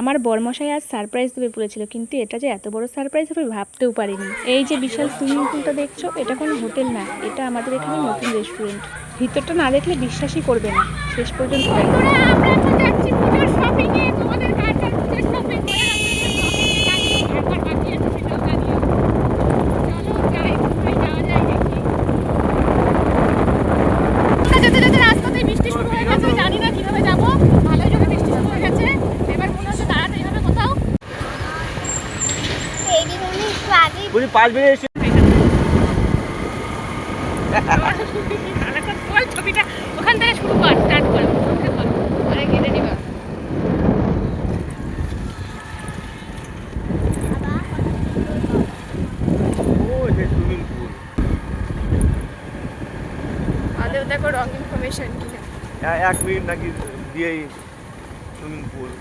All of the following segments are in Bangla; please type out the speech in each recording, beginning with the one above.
আমার বরমশাই আজ সারপ্রাইজ দেবে বলেছিল, কিন্তু এটা যে এত বড় সারপ্রাইজ হবে ভাবতেও পারিনি। এই যে বিশাল সুইমিং পুলটা দেখছো, এটা কোনো হোটেল না, এটা আমাদের এখানে নতুন রেস্টুরেন্ট। ভিতরটা না দেখলে বিশ্বাসই করবে না, শেষ পর্যন্ত ছবিটা ওখান থেকে শুরু কর, স্টার্ট কর, আরে কেটে নিবা। আদেও দেখো রং ইনফরমেশন কি এক মিনিট নাকি দিয়েই সুইমিং পুল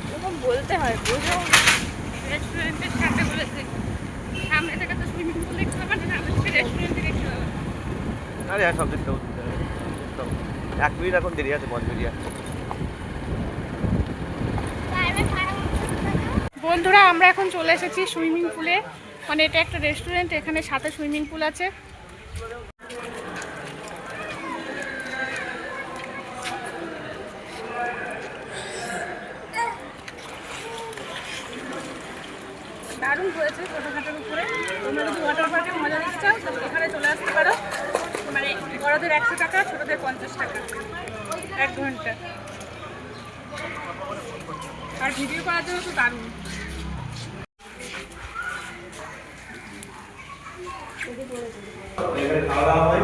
এরকম বলতে হয়, বুঝো। রেস্টুরেন্টের সাথে বলেছে সামনে থেকে তো সুইমিং পুল দেখতে পাবে না, সামনে থেকে রেস্টুরেন্টে দেখতে পাবে। আরে হ্যাঁ, সব দেখতে হবে। এক মিনিট এখন দেরি আছে, মজবেরিয়া। বন্ধুরা, আমরা এখন চলে এসেছি সুইমিং পুলে। মানে এটা একটা রেস্টুরেন্ট, এখানে সাথে সুইমিং পুল আছে। দারুণ হয়েছে ছোটোখাটোর উপরে। তোমরা যদি ওয়াটার পার্কে মজা নিতে চাও তো এখানে চলে আসতে পারো। মানে বড়দের 100 টাকা, ছোটোদের 50 টাকা 1 ঘন্টা। আর ভিডিও করার জন্য তো দারুণ। এখানে খাওয়া দাওয়া হয়,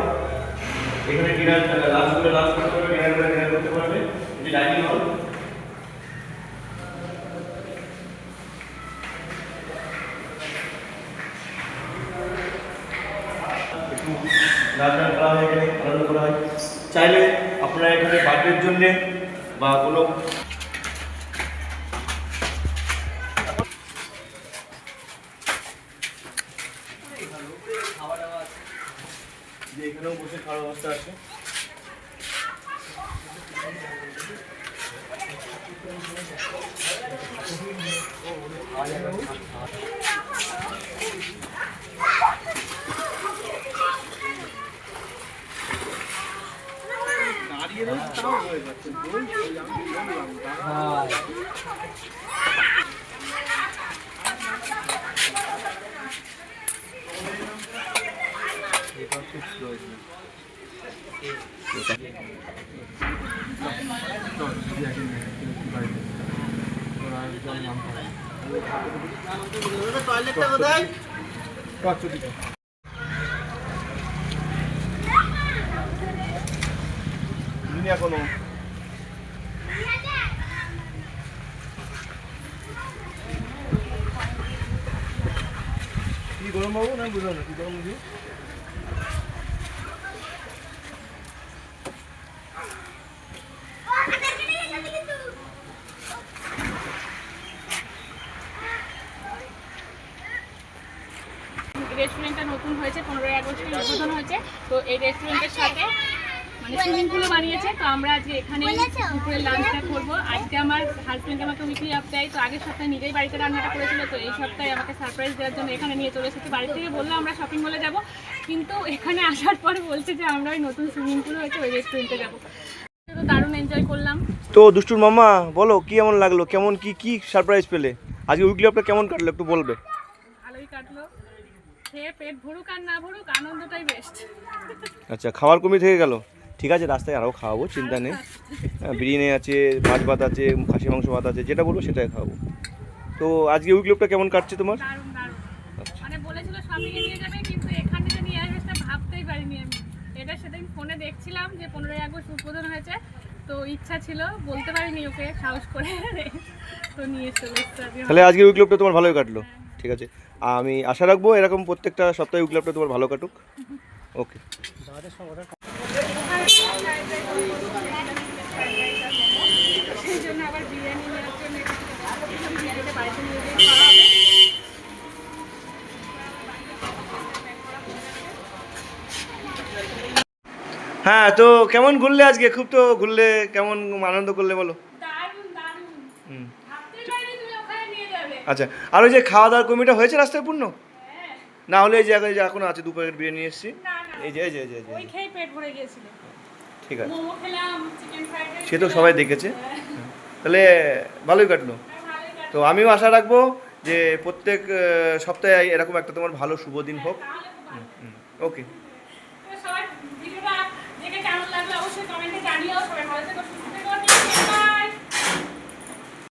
এখানে ডিনার, লাঞ্চ করে লাঞ্চ করতে পারবে, ডিনার করে ডিনার করতে পারবে। যে ডাইনিং হল, একটু নাচ গান করা হয়, এখানে আনন্দ করা হয়। চাইলে আপনারা এখানে বার্থডের জন্যে বা কোনো যে এখানেও বসে খাওয়ার ব্যবস্থা আছে। এখনো কি গরম বাবু না, বুঝলাম না কি গরম বুঝি। রেস্টুরেন্টটা নতুন হয়েছে, 15ই আগস্টে উদ্বোধন হয়েছে। তো এই রেস্টুরেন্টের সাথে মানে সুইমিং পুলও বানিয়েছে। তো আমরা আজকে এখানে দুপুরে লাঞ্চটা করবো। আজকে আমার হাজব্যান্ড আমাকে উইকলি অফ দেয়, তো আগের সপ্তাহে নিজেই বাড়িতে রান্নাটা করেছিল। তো এই সপ্তাহে আমাকে সারপ্রাইজ দেওয়ার জন্য এখানে নিয়ে চলে এসেছি। বাড়ি থেকে বললো আমরা শপিং মলে যাবো, কিন্তু এখানে আসার পরে বলছে যে আমরা ওই নতুন সুইমিং পুল হয়েছে ওই রেস্টুরেন্টে যাবো। তো দারুণ এনজয় করলাম। তো দুষ্টুর মামা বলো, কি এমন লাগলো, কেমন কি কি সারপ্রাইজ পেলে আজকে? উইকলি অফটা কেমন কাটলো একটু বলবে? ভালোই কাটলো, খেয়ে পেট ভরুক আর না ভরুক আনন্দটাই বেস্ট। আচ্ছা, খাবার কমে থেকে গেল, ঠিক আছে, রাস্তায় আরও খাওয়াবো, চিন্তা নেই। বিরিয়ানি আছে, মাছ ভাত আছে, খাসি মাংস ভাত আছে, যেটা বলবো সেটাই খাওয়াবো। তো আজকে উইকলি অফটা কেমন কাটছে তোমার? দারুণ দারুণ। মানে বলেছিল শপিংয়ে নিয়ে যাবে, কিন্তু এখান থেকে নিয়ে আসবে সেটা ভাবতেই পারিনি আমি। এটা সেদিন ফোনে দেখছিলাম যে 15ই আগস্ট উদ্বোধন হয়েছে, তো ইচ্ছা ছিল, বলতে পারিনি ওকে সাহস করে, তো নিয়ে চলে এসেছে। তাহলে আজকে উইকলি অফটা তোমার ভালোই কাটলো, ঠিক আছে। আমি আশা রাখবো এরকম প্রত্যেকটা সপ্তাহে উইকলি অফটা তোমার ভালো কাটুক। ওকে। সেই জন্য আবার বিরিয়ানি নেওয়ার জন্য বিরিয়ানিটা বাড়িতে নিয়ে যেয়ে খাওয়া হবে। হ্যাঁ, তো কেমন ঘুরলে আজকে? খুব তো ঘুরলে, কেমন আনন্দ করলে বলো? দারুণ দারুণ। আচ্ছা, আর ওই যে খাওয়া দাওয়ার কমিটা হয়েছে রাস্তায় পূর্ণ? না হলে এই জায়গায় যে এখন আছে 2 প্যাকেট বিরিয়ানি এসেছি, এই যে এই যে এই যে এই যে। ওই খেয়ে পেট ভরে গিয়েছিল। ঠিক আছে, মোমো খেলাম, চিকেন ফ্রাইড রাইস, সে তো সবাই দেখেছে। তাহলে ভালোই কাটলো। তো আমিও আশা রাখবো যে প্রত্যেক সপ্তাহে এরকম একটা তোমার ভালো শুভ দিন হোক। ওকে। সবাই ভিডিওটা দেখে কেমন লাগলো অবশ্যই কমেন্টে জানিও। সবাই ভালো থেকো, সুস্থ থেকো।